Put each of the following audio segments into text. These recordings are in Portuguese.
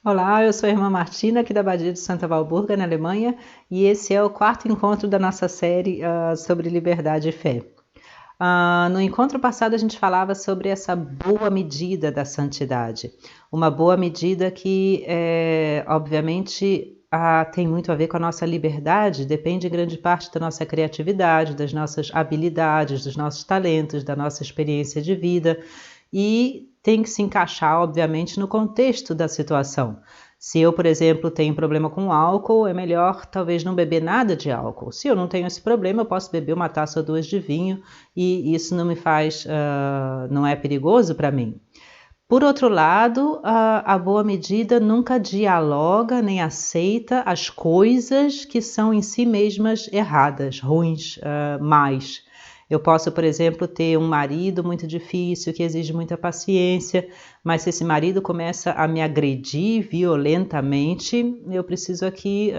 Olá, eu sou a irmã Martina, aqui da Abadia de Santa Walburga, na Alemanha, e esse é o quarto encontro da nossa série sobre liberdade e fé. No encontro passado, a gente falava sobre essa boa medida da santidade. Uma boa medida que, obviamente, tem muito a ver com a nossa liberdade, depende em grande parte da nossa criatividade, das nossas habilidades, dos nossos talentos, da nossa experiência de vida, e tem que se encaixar, obviamente, no contexto da situação. Se eu, por exemplo, tenho problema com álcool, é melhor talvez não beber nada de álcool. Se eu não tenho esse problema, eu posso beber uma taça ou duas de vinho e isso não me faz, não é perigoso para mim. Por outro lado, a boa medida nunca dialoga nem aceita as coisas que são em si mesmas erradas, ruins, más. Eu posso, por exemplo, ter um marido muito difícil, que exige muita paciência, mas se esse marido começa a me agredir violentamente, eu preciso aqui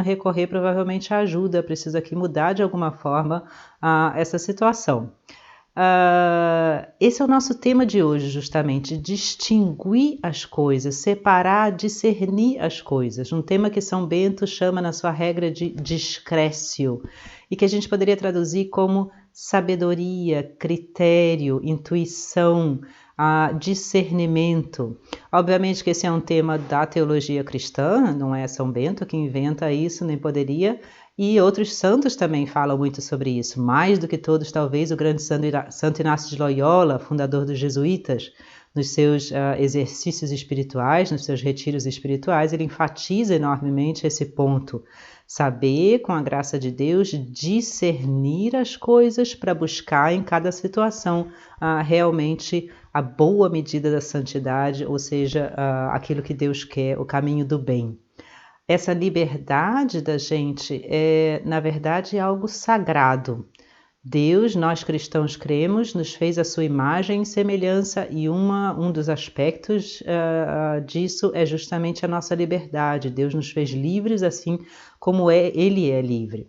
recorrer provavelmente à ajuda, preciso aqui mudar de alguma forma essa situação. Esse é o nosso tema de hoje, justamente, distinguir as coisas, separar, discernir as coisas. Um tema que São Bento chama na sua regra de discrécio e que a gente poderia traduzir como sabedoria, critério, intuição, discernimento. Obviamente que esse é um tema da teologia cristã, não é São Bento que inventa isso, nem poderia, e outros santos também falam muito sobre isso. Mais do que todos, talvez, o grande Santo Inácio de Loyola, fundador dos jesuítas, nos seus exercícios espirituais, nos seus retiros espirituais, ele enfatiza enormemente esse ponto. Saber, com a graça de Deus, discernir as coisas para buscar em cada situação realmente a boa medida da santidade, ou seja, aquilo que Deus quer, o caminho do bem. Essa liberdade da gente é, na verdade, algo sagrado. Deus, nós cristãos cremos, nos fez a sua imagem e semelhança e um dos aspectos disso é justamente a nossa liberdade. Deus nos fez livres assim como Ele é livre.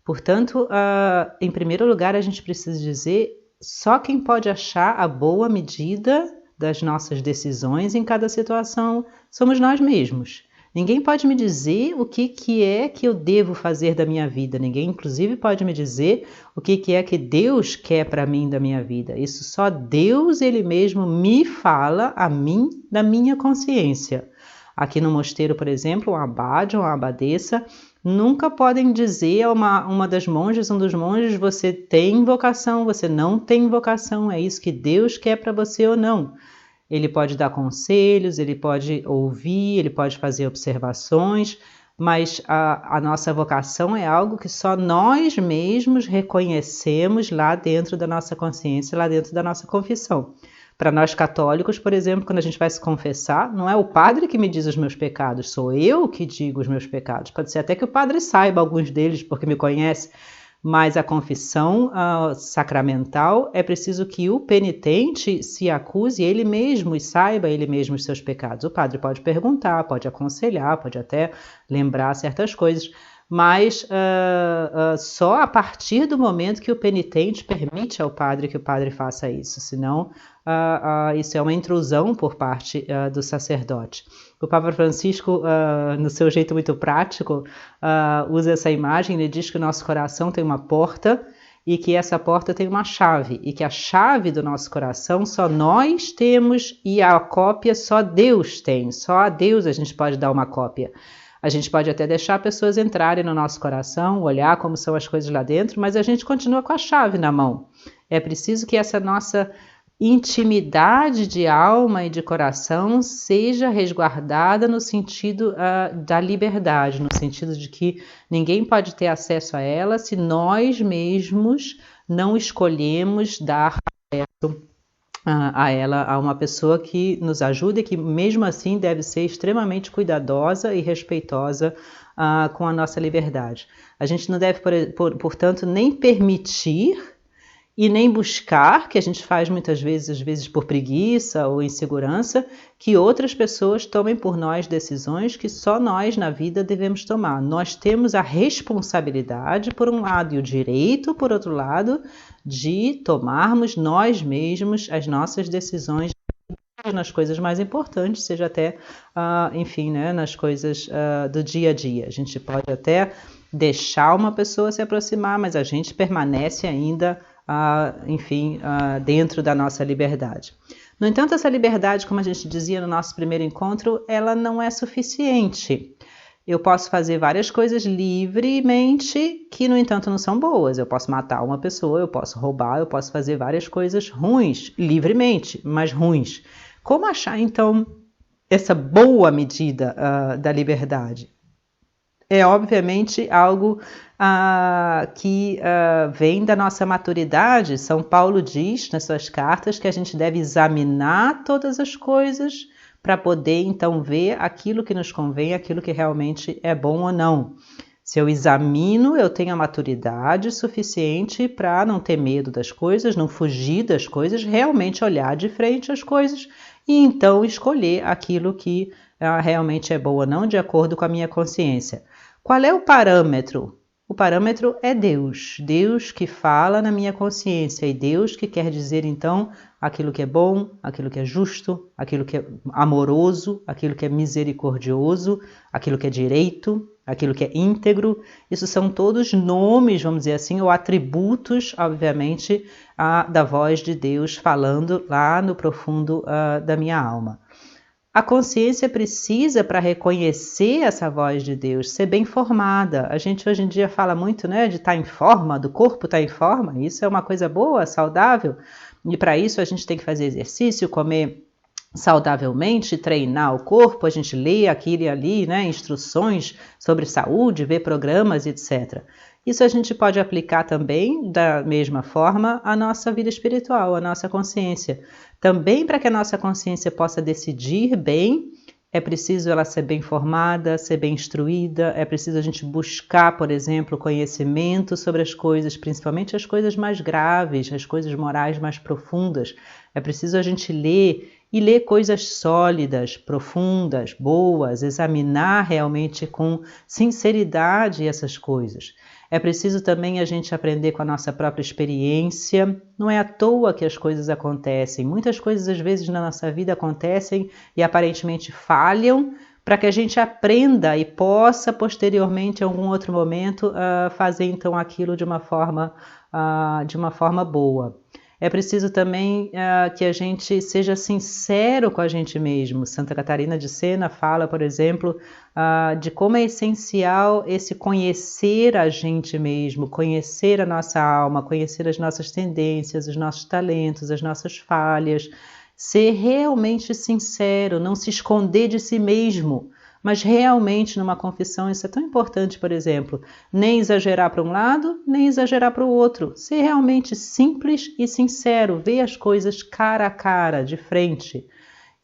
Portanto, em primeiro lugar, a gente precisa dizer só quem pode achar a boa medida das nossas decisões em cada situação somos nós mesmos. Ninguém pode me dizer o que é que eu devo fazer da minha vida. Ninguém, inclusive, pode me dizer o que é que Deus quer para mim da minha vida. Isso só Deus, Ele mesmo, me fala a mim, da minha consciência. Aqui no mosteiro, por exemplo, um abade ou uma abadesa nunca podem dizer a uma das monjas, um dos monges, você tem vocação, você não tem vocação, é isso que Deus quer para você ou não. Ele pode dar conselhos, ele pode ouvir, ele pode fazer observações, mas a nossa vocação é algo que só nós mesmos reconhecemos lá dentro da nossa consciência, lá dentro da nossa confissão. Para nós católicos, por exemplo, quando a gente vai se confessar, não é o padre que me diz os meus pecados, sou eu que digo os meus pecados. Pode ser até que o padre saiba alguns deles porque me conhece, mas a confissão sacramental é preciso que o penitente se acuse ele mesmo e saiba ele mesmo os seus pecados. O padre pode perguntar, pode aconselhar, pode até lembrar certas coisas, mas só a partir do momento que o penitente permite ao padre que o padre faça isso, senão isso é uma intrusão por parte do sacerdote. O Papa Francisco, no seu jeito muito prático, usa essa imagem, ele diz que o nosso coração tem uma porta e que essa porta tem uma chave, e que a chave do nosso coração só nós temos e a cópia só Deus tem, só a Deus a gente pode dar uma cópia. A gente pode até deixar pessoas entrarem no nosso coração, olhar como são as coisas lá dentro, mas a gente continua com a chave na mão. É preciso que essa nossa intimidade de alma e de coração seja resguardada no sentido da liberdade, no sentido de que ninguém pode ter acesso a ela se nós mesmos não escolhemos dar acesso a ela, a uma pessoa que nos ajude e que mesmo assim deve ser extremamente cuidadosa e respeitosa com a nossa liberdade. A gente não deve, portanto, nem permitir e nem buscar, que a gente faz muitas vezes, às vezes por preguiça ou insegurança, que outras pessoas tomem por nós decisões que só nós na vida devemos tomar. Nós temos a responsabilidade, por um lado, e o direito, por outro lado, de tomarmos nós mesmos as nossas decisões nas coisas mais importantes, seja até, enfim, né, nas coisas do dia a dia. A gente pode até deixar uma pessoa se aproximar, mas a gente permanece ainda, enfim, dentro da nossa liberdade. No entanto, essa liberdade, como a gente dizia no nosso primeiro encontro, ela não é suficiente. Eu posso fazer várias coisas livremente que, no entanto, não são boas. Eu posso matar uma pessoa, eu posso roubar, eu posso fazer várias coisas ruins, livremente, mas ruins. Como achar, então, essa boa medida da liberdade? É, obviamente, algo que vem da nossa maturidade. São Paulo diz nas suas cartas que a gente deve examinar todas as coisas para poder, então, ver aquilo que nos convém, aquilo que realmente é bom ou não. Se eu examino, eu tenho a maturidade suficiente para não ter medo das coisas, não fugir das coisas, realmente olhar de frente às coisas e, então, escolher aquilo que realmente é bom ou não, de acordo com a minha consciência. Qual é o parâmetro? O parâmetro é Deus. Deus que fala na minha consciência e Deus que quer dizer, então, aquilo que é bom, aquilo que é justo, aquilo que é amoroso, aquilo que é misericordioso, aquilo que é direito, aquilo que é íntegro. Isso são todos nomes, vamos dizer assim, ou atributos, obviamente, da voz de Deus falando lá no profundo da minha alma. A consciência precisa, para reconhecer essa voz de Deus, ser bem formada. A gente hoje em dia fala muito, né, de estar em forma, do corpo estar em forma. Isso é uma coisa boa, saudável. E para isso a gente tem que fazer exercício, comer saudavelmente, treinar o corpo. A gente lê aquilo e ali, né, instruções sobre saúde, ver programas, etc. Isso a gente pode aplicar também, da mesma forma, à nossa vida espiritual, à nossa consciência. Também, para que a nossa consciência possa decidir bem, é preciso ela ser bem formada, ser bem instruída, é preciso a gente buscar, por exemplo, conhecimento sobre as coisas, principalmente as coisas mais graves, as coisas morais mais profundas. É preciso a gente ler e ler coisas sólidas, profundas, boas, examinar realmente com sinceridade essas coisas. É preciso também a gente aprender com a nossa própria experiência. Não é à toa que as coisas acontecem. Muitas coisas, às vezes, na nossa vida acontecem e aparentemente falham para que a gente aprenda e possa, posteriormente, em algum outro momento, fazer, então, aquilo de uma forma boa. É preciso também que a gente seja sincero com a gente mesmo. Santa Catarina de Sena fala, por exemplo, de como é essencial esse conhecer a gente mesmo, conhecer a nossa alma, conhecer as nossas tendências, os nossos talentos, as nossas falhas. Ser realmente sincero, não se esconder de si mesmo. Mas realmente numa confissão isso é tão importante, por exemplo, nem exagerar para um lado, nem exagerar para o outro. Ser realmente simples e sincero, ver as coisas cara a cara, de frente.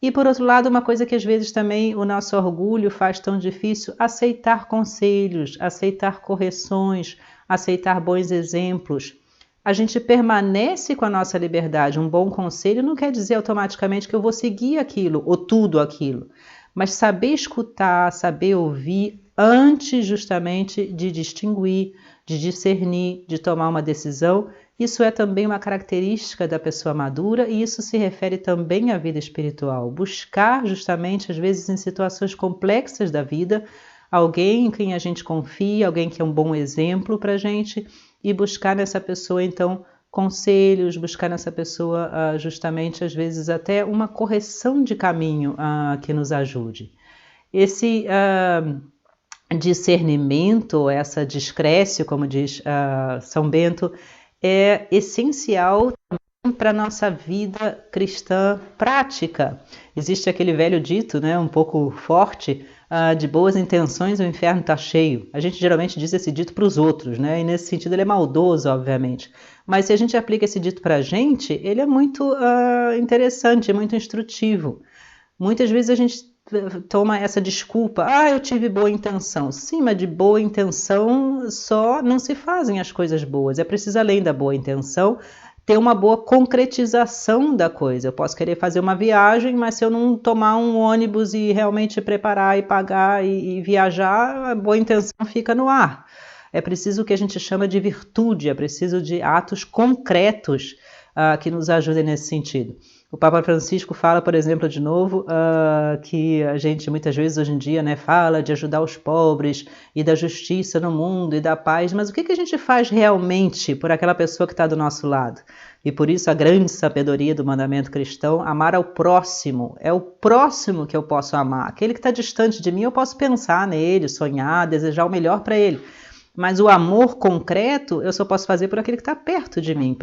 E por outro lado, uma coisa que às vezes também o nosso orgulho faz tão difícil, aceitar conselhos, aceitar correções, aceitar bons exemplos. A gente permanece com a nossa liberdade. Um bom conselho não quer dizer automaticamente que eu vou seguir aquilo ou tudo aquilo. Mas saber escutar, saber ouvir antes justamente de distinguir, de discernir, de tomar uma decisão, isso é também uma característica da pessoa madura e isso se refere também à vida espiritual. Buscar justamente, às vezes, em situações complexas da vida, alguém em quem a gente confia, alguém que é um bom exemplo para a gente e buscar nessa pessoa, então, conselhos, buscar nessa pessoa justamente, às vezes, até uma correção de caminho que nos ajude. Esse discernimento, essa discrécio, como diz São Bento, é essencial para a nossa vida cristã prática. Existe aquele velho dito, né, um pouco forte, de boas intenções o inferno está cheio. A gente geralmente diz esse dito para os outros, né? E nesse sentido ele é maldoso, obviamente. Mas se a gente aplica esse dito para a gente, ele é muito interessante, é muito instrutivo. Muitas vezes a gente toma essa desculpa, eu tive boa intenção. Sim, mas de boa intenção só não se fazem as coisas boas. É preciso, além da boa intenção, ter uma boa concretização da coisa. Eu posso querer fazer uma viagem, mas se eu não tomar um ônibus e realmente preparar e pagar e viajar, a boa intenção fica no ar. É preciso o que a gente chama de virtude, é preciso de atos concretos que nos ajudem nesse sentido. O Papa Francisco fala, por exemplo, de novo, que a gente muitas vezes hoje em dia, né, fala de ajudar os pobres e da justiça no mundo e da paz, mas o que a gente faz realmente por aquela pessoa que está do nosso lado? E por isso a grande sabedoria do mandamento cristão, amar ao próximo. É o próximo que eu posso amar. Aquele que está distante de mim, eu posso pensar nele, sonhar, desejar o melhor para ele. Mas o amor concreto eu só posso fazer por aquele que está perto de mim,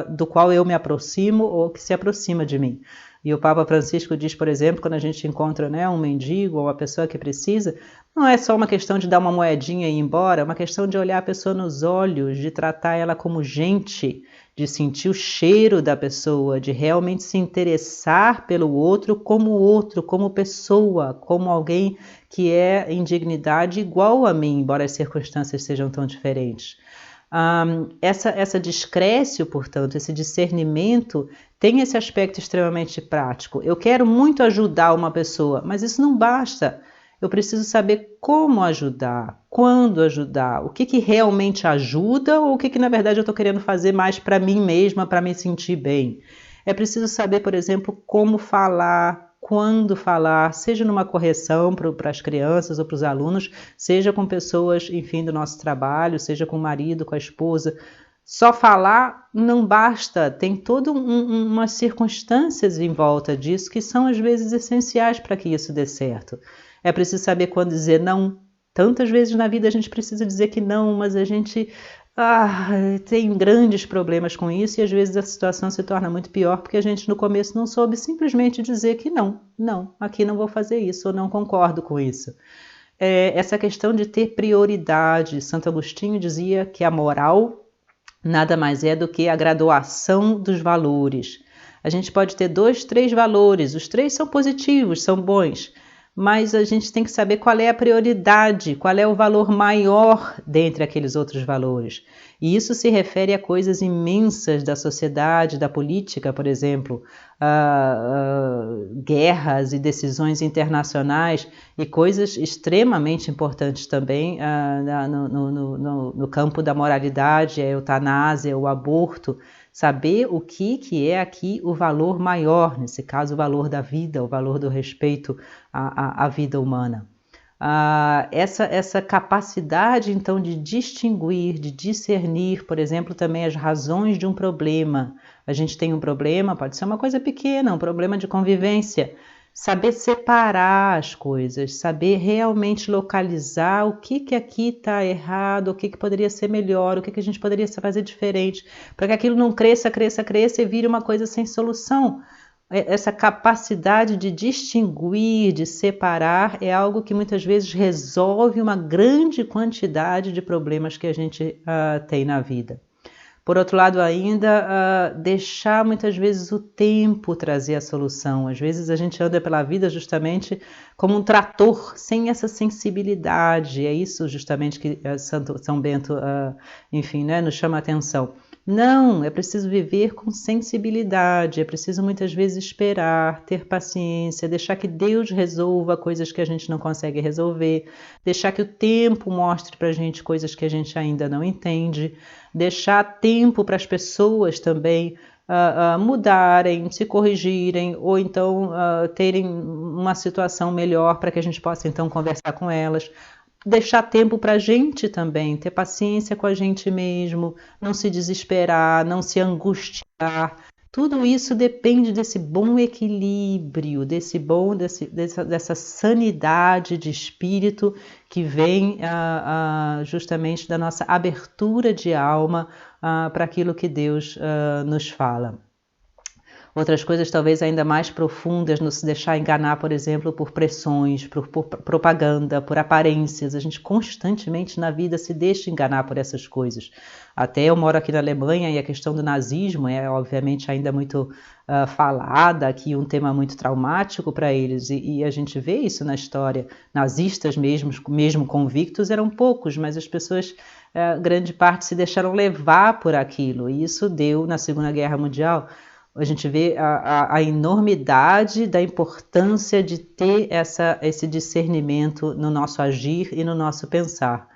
do qual eu me aproximo ou que se aproxima de mim. E o Papa Francisco diz, por exemplo, quando a gente encontra, né, um mendigo ou uma pessoa que precisa, não é só uma questão de dar uma moedinha e ir embora, é uma questão de olhar a pessoa nos olhos, de tratar ela como gente, de sentir o cheiro da pessoa, de realmente se interessar pelo outro, como pessoa, como alguém que é em dignidade igual a mim, embora as circunstâncias sejam tão diferentes. Essa discrécio, portanto, esse discernimento tem esse aspecto extremamente prático. Eu quero muito ajudar uma pessoa, mas isso não basta. Eu preciso saber como ajudar, quando ajudar, o que realmente ajuda ou o que na verdade eu estou querendo fazer mais para mim mesma, para me sentir bem. É preciso saber, por exemplo, como falar, quando falar, seja numa correção para as crianças ou para os alunos, seja com pessoas, enfim, do nosso trabalho, seja com o marido, com a esposa. Só falar não basta, tem todas umas circunstâncias em volta disso que são às vezes essenciais para que isso dê certo. É preciso saber quando dizer não. Tantas vezes na vida a gente precisa dizer que não, mas a gente tem grandes problemas com isso e às vezes a situação se torna muito pior porque a gente no começo não soube simplesmente dizer que não, aqui não vou fazer isso ou não concordo com isso. Essa questão de ter prioridade. Santo Agostinho dizia que a moral nada mais é do que a graduação dos valores. A gente pode ter 2, 3 valores, os 3 são positivos, são bons, mas a gente tem que saber qual é a prioridade, qual é o valor maior dentre aqueles outros valores. E isso se refere a coisas imensas da sociedade, da política, por exemplo, guerras e decisões internacionais, e coisas extremamente importantes também no campo da moralidade, a eutanásia, o aborto. Saber o que é aqui o valor maior, nesse caso o valor da vida, o valor do respeito à vida humana. Essa capacidade então de distinguir, de discernir, por exemplo, também as razões de um problema. A gente tem um problema, pode ser uma coisa pequena, um problema de convivência. Saber separar as coisas, saber realmente localizar o que aqui está errado, o que poderia ser melhor, o que a gente poderia fazer diferente, para que aquilo não cresça e vire uma coisa sem solução. Essa capacidade de distinguir, de separar, é algo que muitas vezes resolve uma grande quantidade de problemas que a gente tem na vida. Por outro lado ainda, deixar muitas vezes o tempo trazer a solução. Às vezes a gente anda pela vida justamente como um trator, sem essa sensibilidade. É isso justamente que São Bento, enfim, né, nos chama a atenção. Não, é preciso viver com sensibilidade, é preciso muitas vezes esperar, ter paciência, deixar que Deus resolva coisas que a gente não consegue resolver, deixar que o tempo mostre para a gente coisas que a gente ainda não entende, deixar tempo para as pessoas também mudarem, se corrigirem ou então terem uma situação melhor para que a gente possa então conversar com elas. Deixar tempo para a gente também, ter paciência com a gente mesmo, não se desesperar, não se angustiar. Tudo isso depende desse bom equilíbrio, dessa sanidade de espírito que vem justamente da nossa abertura de alma para aquilo que Deus nos fala. Outras coisas talvez ainda mais profundas, não se deixar enganar, por exemplo, por pressões, por propaganda, por aparências. A gente constantemente na vida se deixa enganar por essas coisas. Até eu moro aqui na Alemanha e a questão do nazismo é obviamente ainda muito falada, aqui um tema muito traumático para eles. E a gente vê isso na história. Nazistas mesmo convictos eram poucos, mas as pessoas, grande parte, se deixaram levar por aquilo. E isso deu, na Segunda Guerra Mundial, a gente vê a enormidade da importância de ter esse discernimento no nosso agir e no nosso pensar.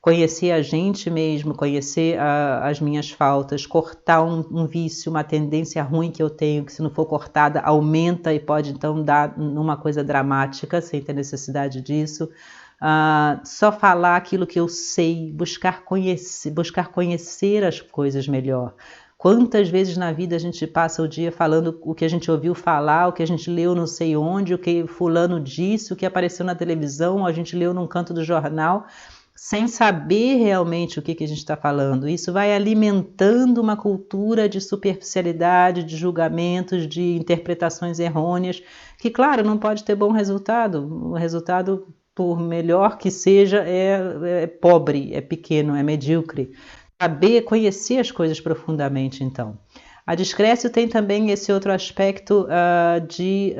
conhecer a gente mesmo, conhecer as minhas faltas, cortar um vício, uma tendência ruim que eu tenho, que se não for cortada aumenta e pode então dar numa coisa dramática, sem ter necessidade disso. Só falar aquilo que eu sei, buscar conhecer as coisas melhor. Quantas vezes na vida a gente passa o dia falando o que a gente ouviu falar, o que a gente leu não sei onde, o que fulano disse, o que apareceu na televisão, a gente leu num canto do jornal, sem saber realmente o que a gente está falando. Isso vai alimentando uma cultura de superficialidade, de julgamentos, de interpretações errôneas, que, claro, não pode ter bom resultado. O resultado, por melhor que seja, é pobre, é pequeno, é medíocre. Saber conhecer as coisas profundamente, então. A discrécio tem também esse outro aspecto que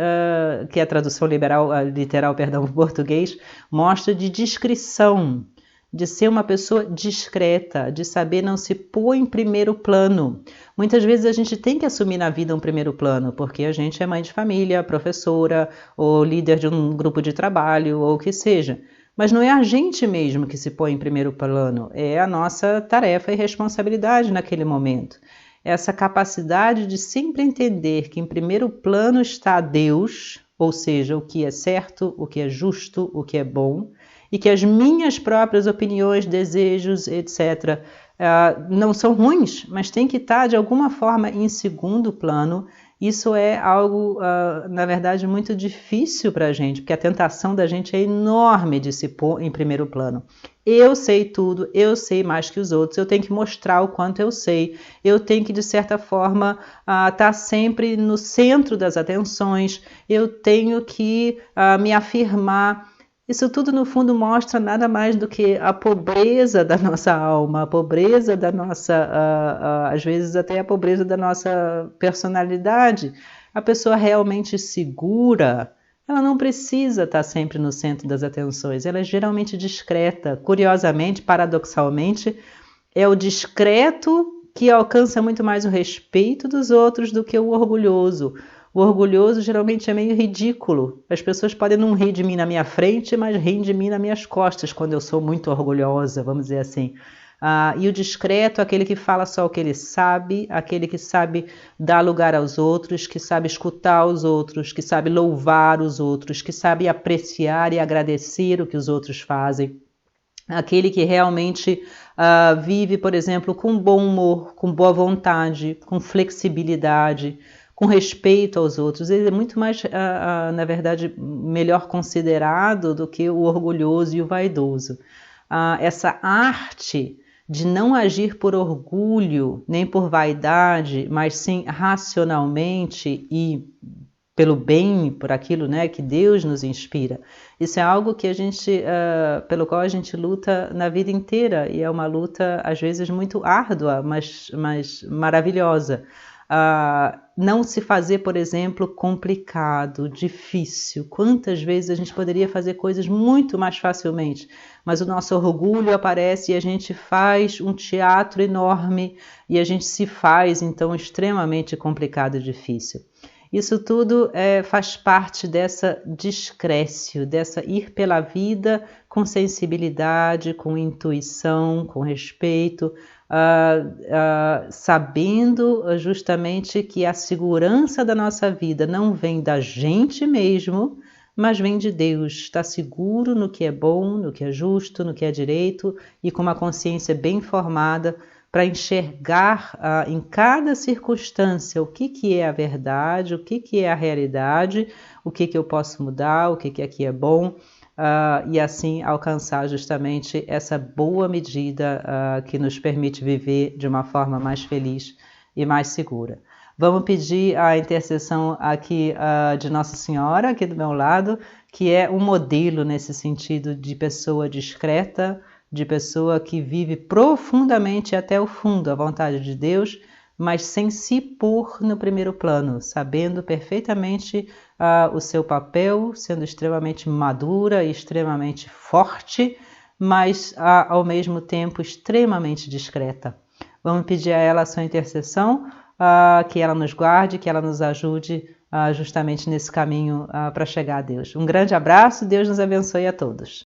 a tradução literal em português mostra, de discrição, de ser uma pessoa discreta, de saber não se pôr em primeiro plano. Muitas vezes a gente tem que assumir na vida um primeiro plano, porque a gente é mãe de família, professora, ou líder de um grupo de trabalho, ou o que seja. Mas não é a gente mesmo que se põe em primeiro plano, é a nossa tarefa e responsabilidade naquele momento. Essa capacidade de sempre entender que em primeiro plano está Deus, ou seja, o que é certo, o que é justo, o que é bom, e que as minhas próprias opiniões, desejos, etc., não são ruins, mas tem que estar de alguma forma em segundo plano. Isso é algo, na verdade, muito difícil para a gente, porque a tentação da gente é enorme de se pôr em primeiro plano. Eu sei tudo, eu sei mais que os outros, eu tenho que mostrar o quanto eu sei, eu tenho que, de certa forma, estar sempre no centro das atenções, eu tenho que me afirmar. Isso tudo, no fundo, mostra nada mais do que a pobreza da nossa alma, a pobreza da nossa, às vezes até a pobreza da nossa personalidade. A pessoa realmente segura, ela não precisa estar sempre no centro das atenções, ela é geralmente discreta. Curiosamente, paradoxalmente, é o discreto que alcança muito mais o respeito dos outros do que o orgulhoso. O orgulhoso geralmente é meio ridículo. As pessoas podem não rir de mim na minha frente, mas riem de mim nas minhas costas quando eu sou muito orgulhosa, vamos dizer assim. E o discreto, aquele que fala só o que ele sabe, aquele que sabe dar lugar aos outros, que sabe escutar os outros, que sabe louvar os outros, que sabe apreciar e agradecer o que os outros fazem. Aquele que realmente vive, por exemplo, com bom humor, com boa vontade, com flexibilidade, com respeito aos outros. Ele é muito mais, na verdade, melhor considerado do que o orgulhoso e o vaidoso. Essa arte de não agir por orgulho, nem por vaidade, mas sim racionalmente e pelo bem, por aquilo, né, que Deus nos inspira. Isso é algo que a gente, pelo qual a gente luta na vida inteira, e é uma luta, às vezes, muito árdua, mas maravilhosa. Não se fazer, por exemplo, complicado, difícil. Quantas vezes a gente poderia fazer coisas muito mais facilmente, mas o nosso orgulho aparece e a gente faz um teatro enorme e a gente se faz, então, extremamente complicado e difícil. Isso tudo faz parte dessa discrécio, dessa ir pela vida com sensibilidade, com intuição, com respeito, sabendo justamente que a segurança da nossa vida não vem da gente mesmo, mas vem de Deus. Está seguro no que é bom, no que é justo, no que é direito e com uma consciência bem formada para enxergar em cada circunstância o que é a verdade, o que é a realidade, o que eu posso mudar, o que aqui é bom, e assim alcançar justamente essa boa medida que nos permite viver de uma forma mais feliz e mais segura. Vamos pedir a intercessão aqui de Nossa Senhora, aqui do meu lado, que é um modelo nesse sentido de pessoa discreta, de pessoa que vive profundamente até o fundo a vontade de Deus, mas sem se pôr no primeiro plano, sabendo perfeitamente o seu papel, sendo extremamente madura e extremamente forte, mas ao mesmo tempo extremamente discreta. Vamos pedir a ela a sua intercessão, que ela nos guarde, que ela nos ajude justamente nesse caminho para chegar a Deus. Um grande abraço, Deus nos abençoe a todos.